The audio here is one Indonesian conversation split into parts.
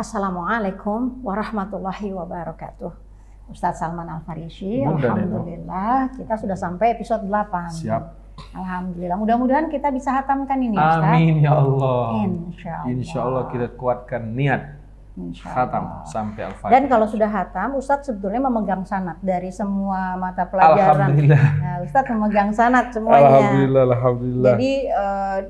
Assalamualaikum warahmatullahi wabarakatuh. Ustadz Salman Al-Farisi, Bunda, alhamdulillah kita sudah sampai episode 8. Siap. Alhamdulillah, mudah-mudahan kita bisa hatamkan ini Ustadz. Amin ya Allah. Insya Allah kita kuatkan niat. Hatam sampai Al-Fatihah. Dan kalau sudah hatam, Ustadz sebetulnya memegang sanad dari semua mata pelajaran. Alhamdulillah. Nah, Ustadz memegang sanad semuanya. Alhamdulillah. Jadi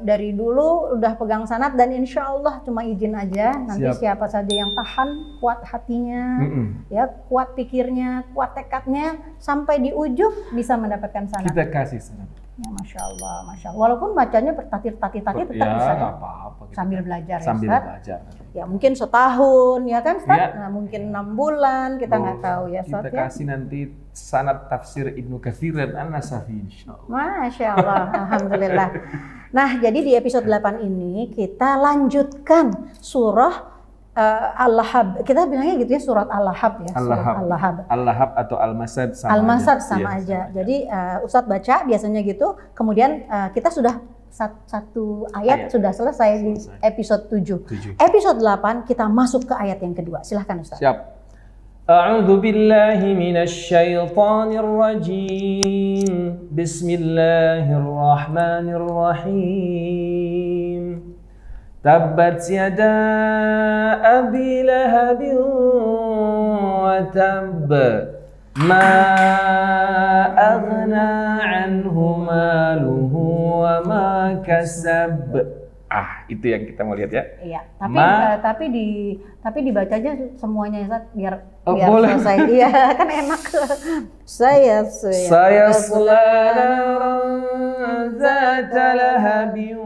dari dulu udah pegang sanad dan insya Allah cuma izin aja. Nanti siapa saja yang tahan, kuat hatinya, ya kuat pikirnya, kuat tekadnya, sampai di ujung bisa mendapatkan sanad. Kita kasih sanad. Ya, Masya Allah, Masya Allah. Walaupun bacanya bertatih-tatih tetap ya, bisa. Ya, apa-apa. Sambil belajar sambil ya, belajar. Ya mungkin setahun ya kan Ustaz? Ya. Nah, mungkin 6 bulan kita nggak tahu ya Ustaz. Kita kasih nanti sanad tafsir Ibnu Katsir dan An-Nasafi insyaallah. Masya Allah, alhamdulillah. Nah, jadi di episode 8 ini kita lanjutkan surah Al-Lahab. Kita bilangnya gitu ya, surat Al-Lahab ya. Al-Lahab. Al-Lahab atau Al-Masad sama Al-Masad sama aja. Jadi Ustadz baca biasanya gitu, kemudian kita sudah satu ayat sudah selesai di episode 7. Episode 8 kita masuk ke ayat yang kedua. Silahkan Ustadz. Siap. A'udzu billahi minasy syaithanir rajim. Bismillahirrahmanirrahim. Tabbat yada abi lahabin wa tabb ma aghna anhu maluhu wa ma kasab. Itu yang kita mau lihat ya. Iya, tapi dibacanya semuanya Ustaz biar boleh. selesai. Iya, kan enak. Saya selaran zata lahabin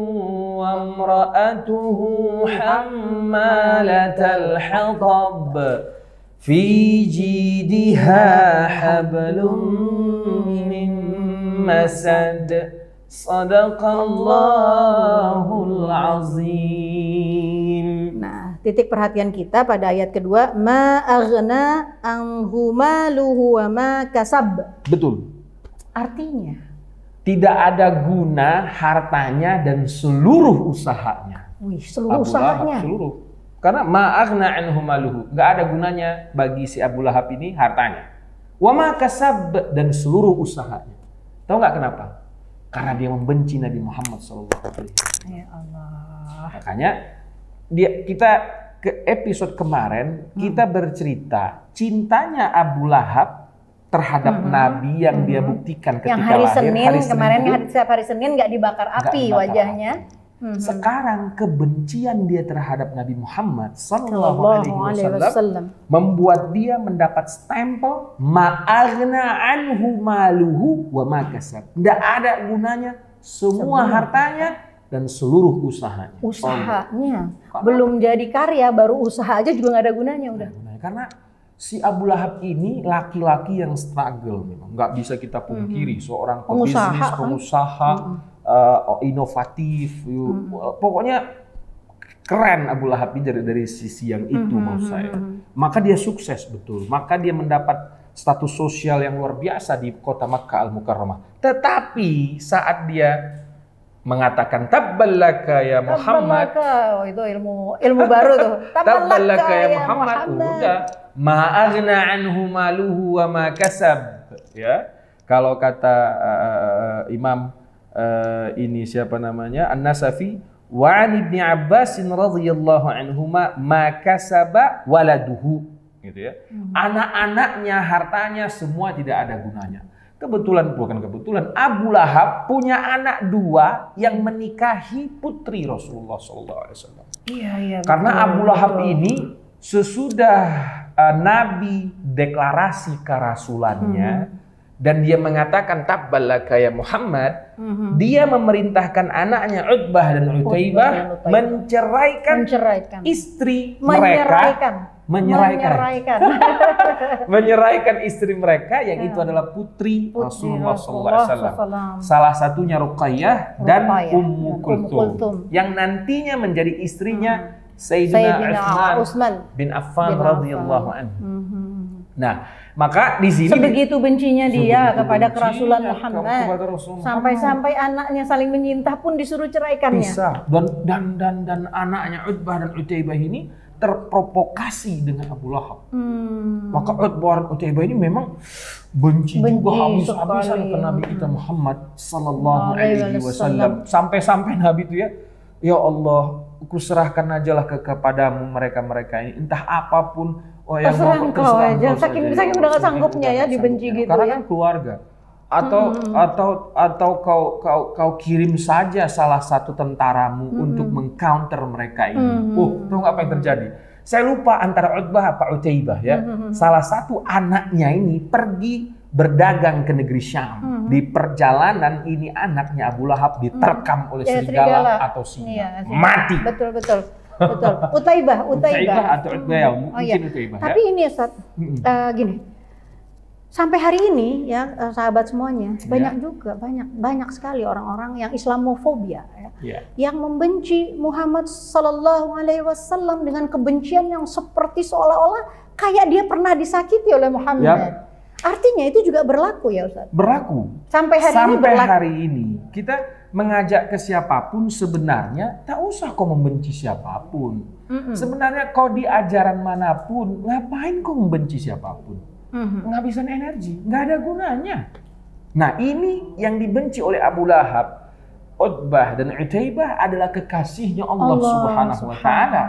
wa imra'atuhu hammalatal hatab fi jidha hablum min masad. Sadaqallahul azim. Nah, titik perhatian kita pada ayat kedua, ma aghna anhu maluhu wa ma kasab. Betul. Artinya tidak ada guna hartanya dan seluruh usahanya. Seluruh usahanya. Seluruh. Karena ma aghna anhu maluhu, enggak ada gunanya bagi si Abu Lahab ini hartanya. Wa ma kasab, dan seluruh usahanya. Tahu nggak kenapa? Karena dia membenci Nabi Muhammad SAW. Ya Allah. Makanya kita ke episode kemarin kita bercerita cintanya Abu Lahab terhadap Nabi yang dia buktikan ketika yang hari lahir. Senin kemarin setiap hari Senin nggak dibakar api wajahnya. Sekarang kebencian dia terhadap Nabi Muhammad sallallahu alaihi wasallam membuat dia mendapat stempel ma'aghna anhu maluhu wa ma kasab. Tidak ada gunanya semua hartanya dan seluruh usahanya. Usahanya belum jadi karya, baru usaha aja juga nggak ada gunanya udah. Karena si Abu Lahab ini laki-laki yang struggle memang, nggak bisa kita pungkiri. Seorang pebisnis, pengusaha, inovatif, pokoknya keren Abu Lahab ini dari sisi yang itu maksud saya. Maka dia sukses betul, maka dia mendapat status sosial yang luar biasa di kota Makkah Al-Mukarramah. Tetapi saat dia mengatakan tabbalaka ya Muhammad, itu ilmu baru tuh. Tabbalaka ya Muhammad, udah ma aghna anhu maluhu wa ma kasab. Ya, kalau kata Imam ini siapa namanya? An-Nasafi, wa an Ibnu Abbas radhiyallahu anhuma ma kasaba waladuhu, gitu ya. Anak-anaknya, hartanya semua tidak ada gunanya. Bukan kebetulan Abu Lahab punya anak 2 yang menikahi putri Rasulullah SAW. Iya, karena Abu Lahab ini sesudah Nabi deklarasi kerasulannya dan dia mengatakan tabbalaka ya Muhammad, dia memerintahkan anaknya Utbah dan Utaibah menceraikan istri mereka. Menyeraikan istri mereka yang itu adalah putri Rasulullah SAW. Salah satunya Ruqayyah dan Ummu Kulthum yang nantinya menjadi istrinya Sayyidina Utsman bin Affan radhiyallahu anhu. Nah, maka di sini sebegitu bencinya dia kepada kerasulan Muhammad, sampai-sampai anaknya saling menyinta pun disuruh ceraikannya. Bisa. Dan anaknya Utbah dan Utaibah ini terprovokasi dengan Abu Lahab. Maka Utbah bin Utaibah ini memang benci juga habis-habisan ke Nabi kita Muhammad sallallahu alaihi wasallam. Sampai-sampai Nabi itu ya Allah, kuserahkan ajalah kepadamu mereka-mereka ini, entah apapun yang mau kau aja. Saking udah gak sanggupnya ya dibenci gitu. Karena kan keluarga. Atau kau kirim saja salah satu tentaramu untuk mengcounter mereka ini. Tahu nggak apa yang terjadi? Saya lupa antara Utbah apa Utaibah ya. Salah satu anaknya ini pergi berdagang ke negeri Syam. Di perjalanan ini anaknya Abu Lahab diterkam oleh serigala atau singa. Mati. Betul. Utaibah atau Utbah ya, mungkin Utaibah. Tapi ini Ustaz, gini. Sampai hari ini ya sahabat semuanya, banyak sekali orang-orang yang Islamofobia yang membenci Muhammad sallallahu alaihi wasallam dengan kebencian yang seperti seolah-olah kayak dia pernah disakiti oleh Muhammad. Artinya itu juga berlaku ya Ustaz? Berlaku. Sampai hari ini kita mengajak ke siapapun sebenarnya tak usah kau membenci siapapun. Sebenarnya kau di ajaran manapun, ngapain kau membenci siapapun? Penghabisan energi, nggak ada gunanya. Nah ini yang dibenci oleh Abu Lahab, Utbah dan Utaibah adalah kekasihnya Allah Subhanahu wa Ta'ala.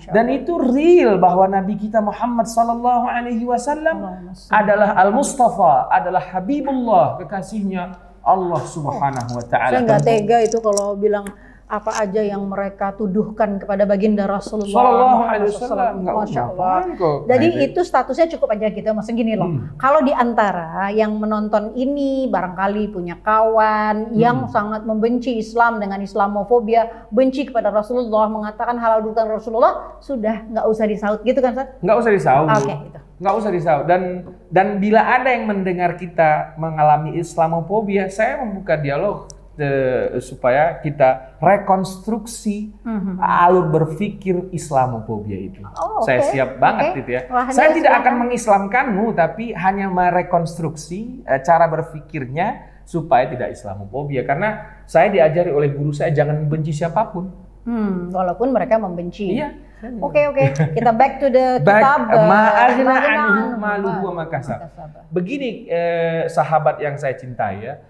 Dan itu real bahwa Nabi kita Muhammad sallallahu alaihi wasallam adalah Al-Mustafa, adalah Habibullah, kekasihnya Allah Subhanahu wa Ta'ala. Saya nggak tega itu kalau bilang apa aja yang mereka tuduhkan kepada baginda Rasulullah sallallahu alaihi wasallam. Masya Allah. Jadi itu statusnya cukup aja gitu. Maksudnya gini loh, kalau di antara yang menonton ini barangkali punya kawan yang sangat membenci Islam dengan Islamofobia, benci kepada Rasulullah, mengatakan halal dutan Rasulullah, sudah nggak usah disaut gitu kan Ustaz? Nggak usah disaut. Oke, gitu. Nggak usah disaut. Dan bila ada yang mendengar kita mengalami Islamofobia, saya membuka dialog supaya kita rekonstruksi alur berpikir Islamofobia itu. Saya siap banget itu ya. Saya tidak akan mengislamkanmu, tapi hanya merekonstruksi cara berpikirnya supaya tidak Islamofobia. Karena saya diajari oleh guru saya jangan membenci siapapun. Walaupun mereka membenci. Iya. Oke. Kita back to the kitab. Ma'aghna anhu maluhu wa ma kasab. Begini sahabat yang saya cintai ya.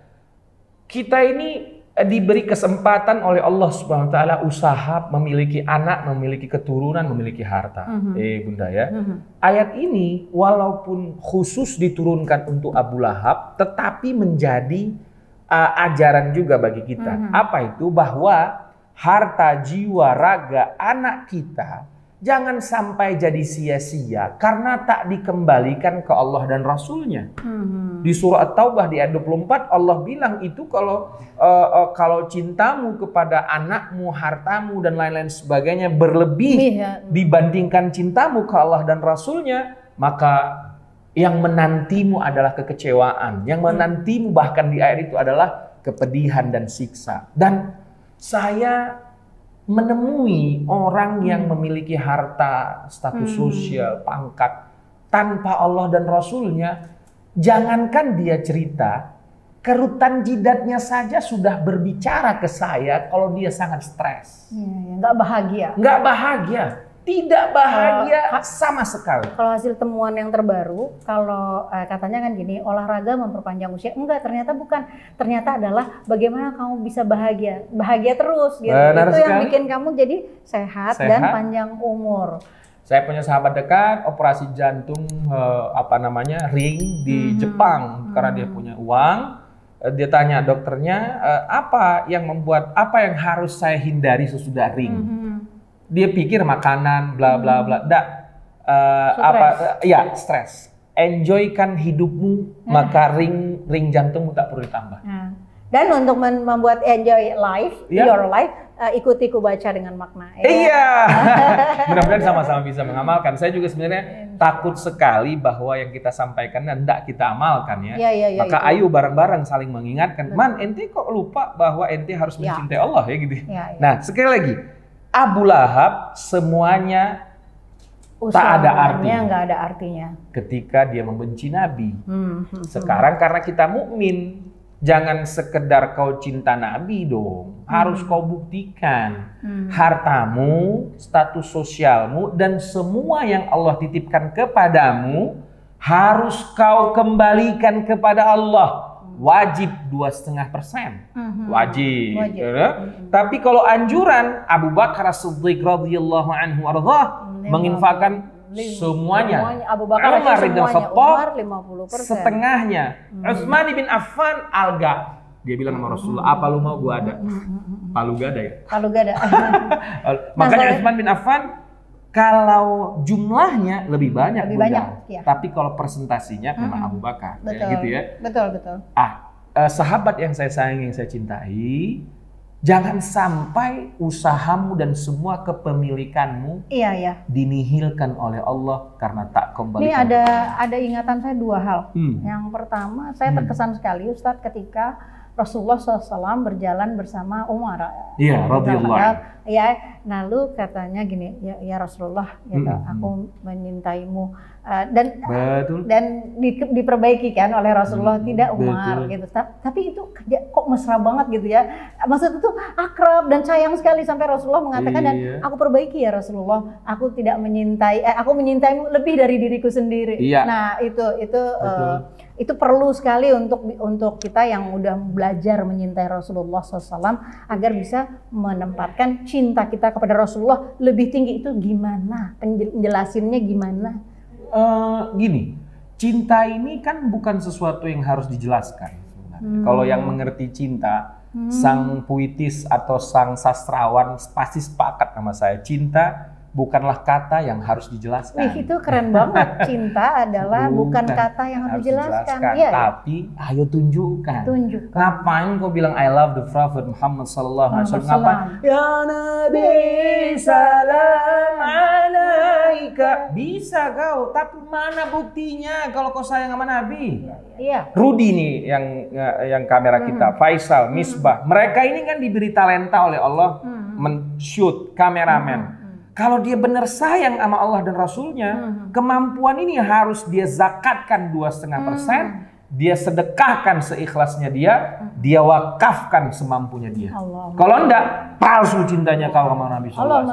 Kita ini diberi kesempatan oleh Allah Subhanahu wa Ta'ala usaha memiliki anak, memiliki keturunan, memiliki harta. Bunda ya. Ayat ini walaupun khusus diturunkan untuk Abu Lahab, tetapi menjadi ajaran juga bagi kita. Apa itu? Bahwa harta, jiwa, raga anak kita jangan sampai jadi sia-sia karena tak dikembalikan ke Allah dan Rasulnya. Di surah At-Taubah di ayat 24 Allah bilang itu kalau cintamu kepada anakmu, hartamu dan lain-lain sebagainya berlebih dibandingkan cintamu ke Allah dan Rasulnya, maka yang menantimu adalah kekecewaan. Yang menantimu bahkan di ayat itu adalah kepedihan dan siksa. Dan saya menemui orang yang memiliki harta, status sosial, pangkat tanpa Allah dan Rasulnya, jangankan dia cerita, kerutan jidatnya saja sudah berbicara ke saya kalau dia sangat stres. Nggak bahagia. Nggak bahagia. Tidak bahagia sama sekali. Kalau hasil temuan yang terbaru, kalau katanya kan gini, olahraga memperpanjang usia. Enggak, ternyata bukan. Ternyata adalah bagaimana kamu bisa bahagia. Bahagia terus gitu. Benar itu sekali. yang bikin kamu jadi sehat dan panjang umur. Saya punya sahabat dekat, operasi jantung ring di Jepang. Karena dia punya uang. Dia tanya dokternya, apa yang harus saya hindari sesudah ring? Dia pikir makanan, bla bla bla. Stres. Enjoykan hidupmu, maka ring jantungmu tak perlu ditambah. Dan untuk membuat enjoy life, your life, ikuti baca dengan makna. Iya. Mudah-mudahan sama-sama bisa mengamalkan. Saya juga sebenarnya takut sekali bahwa yang kita sampaikan hendak kita amalkan ya. Maka ayo bareng-bareng saling mengingatkan. Man, ente kok lupa bahwa ente harus mencintai Allah ya gitu. Nah, sekali lagi. Abu Lahab semuanya tak ada artinya. Nggak ada artinya. Ketika dia membenci Nabi. Sekarang karena kita mukmin, Jangan sekedar kau cinta Nabi dong, harus kau buktikan hartamu, status sosialmu, dan semua yang Allah titipkan kepadamu harus kau kembalikan kepada Allah. Wajib 2,5%, wajib. Tapi kalau anjuran Abu Bakar As-Siddiq radhiyallahu anhu menginfakkan semuanya. Abu Bakar Umar bin Khattab 50%. setengahnya. Utsman bin Affan alga. Dia bilang sama Rasulullah, apa lu mau gua ada. Palu gada ya. Palu gada. Makanya Utsman bin Affan kalau jumlahnya lebih banyak, ya. Tapi kalau presentasinya memang Abu Bakar. Betul, Ya, gitu ya. Betul. Sahabat yang saya sayangi, yang saya cintai, jangan sampai usahamu dan semua kepemilikanmu dinihilkan oleh Allah karena tak kembali. Ini ada ingatan saya 2 hal. Yang pertama, saya terkesan sekali Ustadz ketika Rasulullah SAW berjalan bersama Umar. Iya, radhiyallahu anhu. Ya, lalu katanya gini, ya Rasulullah, gitu, aku menyintaimu. Dan diperbaiki kan oleh Rasulullah, tidak Umar, gitu. Tapi itu kok mesra banget gitu ya. Maksud itu akrab dan sayang sekali sampai Rasulullah mengatakan, dan aku perbaiki ya Rasulullah, aku tidak aku menyintaimu lebih dari diriku sendiri. Iya. Nah, itu perlu sekali untuk kita yang udah belajar menyintai Rasulullah SAW agar bisa menempatkan cinta kita kepada Rasulullah lebih tinggi. Itu gimana? Penjelasinnya gimana? Gini, cinta ini kan bukan sesuatu yang harus dijelaskan sebenarnya. Kalau yang mengerti cinta, sang puitis atau sang sastrawan pasti sepakat sama saya. Cinta bukanlah kata yang harus dijelaskan. Itu keren banget. Cinta adalah bukan kata yang harus dijelaskan. Iya, tapi ayo tunjukkan. Ngapain kau bilang I love the Prophet Muhammad sallallahu alaihi wasallam? Ngapain? Ya Nabi salam alaika. Bisa kau, tapi mana buktinya kalau kau sayang sama Nabi? Iya. Rudy nih yang kamera kita, Faisal, Misbah. Mereka ini kan diberi talenta oleh Allah men-shoot, kameramen. Kalau dia benar sayang sama Allah dan Rasulnya, kemampuan ini harus dia zakatkan 2,5%, dia sedekahkan seikhlasnya dia wakafkan semampunya dia. Kalau enggak, palsu cintanya kau sama Nabi SAW.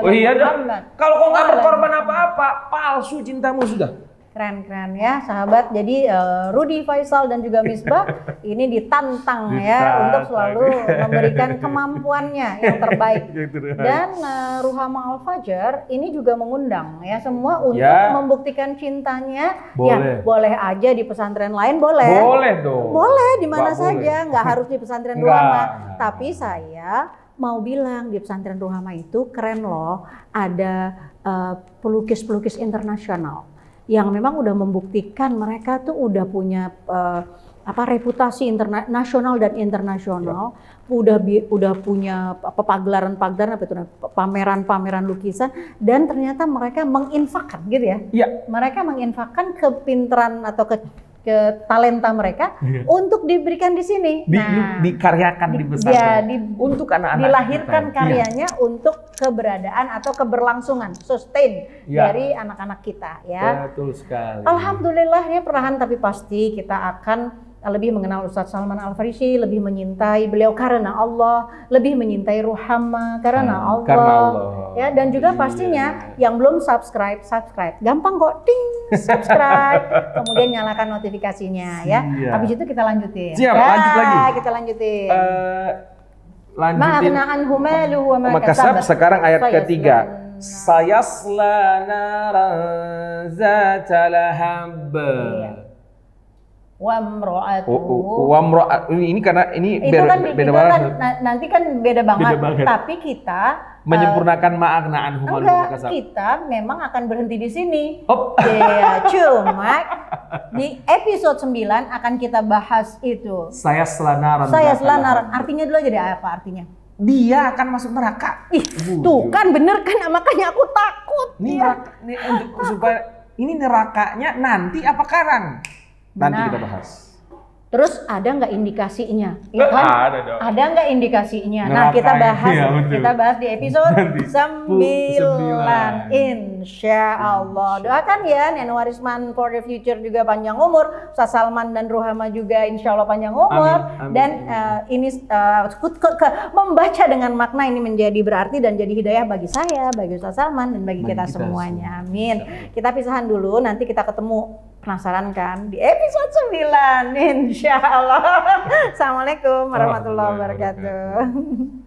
Oh iya dah. Kalau kau nggak berkorban apa-apa, palsu cintamu sudah. Keren ya sahabat. Jadi Rudy, Faisal dan juga Misbah ini ditantang ya untuk selalu memberikan kemampuannya yang terbaik. Dan Ruhama Al-Fajr ini juga mengundang ya semua untuk membuktikan cintanya. Boleh. Ya boleh aja di pesantren lain, boleh. Boleh dong. Boleh di mana saja, nggak harus di pesantren Ruhama. Tapi saya mau bilang di pesantren Ruhama itu keren loh, ada pelukis-pelukis internasional yang memang udah membuktikan mereka tuh udah punya reputasi nasional dan internasional, udah punya pagelaran-pagelaran pameran-pameran lukisan, dan ternyata mereka menginfakkan gitu ya. Mereka menginfakkan kepintaran atau ke talenta mereka untuk diberikan di sini. Dikaryakan di pesantren untuk anak-anak dilahirkan kita. Karyanya untuk keberadaan atau keberlangsungan sustain dari anak-anak kita ya. Betul sekali. Alhamdulillah ya, perlahan tapi pasti kita akan lebih mengenal Ustadz Salman Al-Farisi, lebih menyintai beliau karena Allah, lebih menyintai Ruhama karena Allah. Ya, dan juga pastinya yang belum subscribe, gampang kok, ting, subscribe, kemudian nyalakan notifikasinya ya. Habis itu kita lanjutin. Siap, lanjut lagi. Kita lanjutin. Lanjutin. Makasab sekarang ayat ketiga. Sayasla naran zata lahab. Ini karena ini beda banget. Nanti kan beda banget. Tapi kita menyempurnakan makna anhum. Kita memang akan berhenti di sini. Cuma di episode 9 akan kita bahas itu. Saya selanaran. Artinya dulu aja deh, apa artinya? Dia akan masuk neraka. Tuh kan bener kan, makanya aku takut. Supaya ini nerakanya nanti apa sekarang? Nanti kita bahas. Terus ada nggak indikasinya? Ya kan? Ada dong. Ada nggak indikasinya? Nah, kita bahas di episode 9. Insya Allah. Doakan ya Neno Warisman for the future juga panjang umur. Ustaz Salman dan Ruhama juga insya Allah panjang umur. Amin. Dan ini membaca dengan makna ini menjadi berarti dan jadi hidayah bagi saya, bagi Ustaz Salman dan bagi kita semuanya. Amin. Kita pisahan dulu, nanti kita ketemu. Penasaran kan? Di episode 9 insya Allah. Assalamualaikum warahmatullahi wabarakatuh.